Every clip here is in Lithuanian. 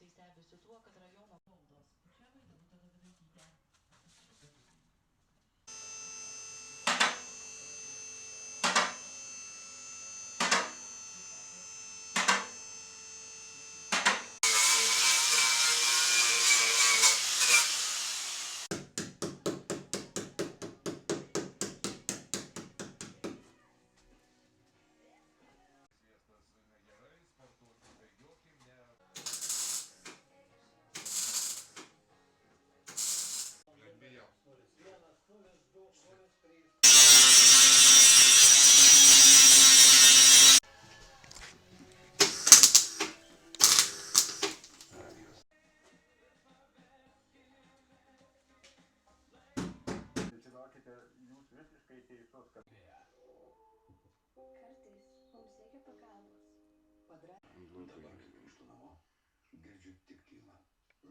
Ekspertai stebisi tuo, kad rajono valdos. Čia Vaidilutė Dovidaitytė. Žinokite, jūs visiškai teisus, kad... Kartais mums reikia pagalbos. Dabar, kai grįžtu namo, girdžiu tik tylą,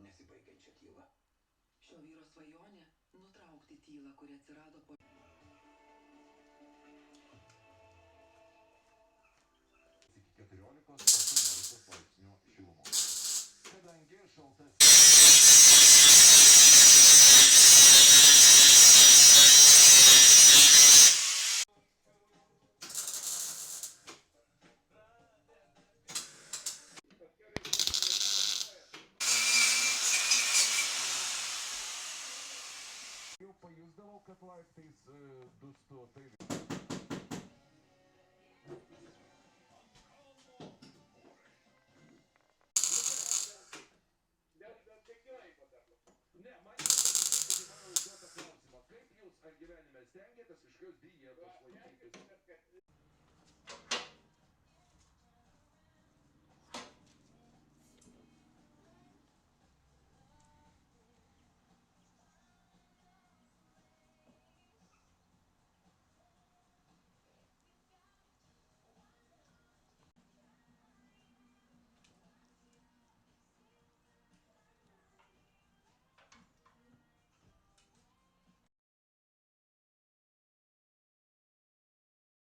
nesibaigiančią tylą. Šio vyro svajonė – nutraukti tylą, kuri atsirado po... 14-18 laipsnių šilumos. Kadangi šaltas... Jau pajusdavau, kad laiptais dustu, tai... Ne, man užduotą klausimą, kaip jūs ar gyvenime stengiatės kažkokios dietos laikytis?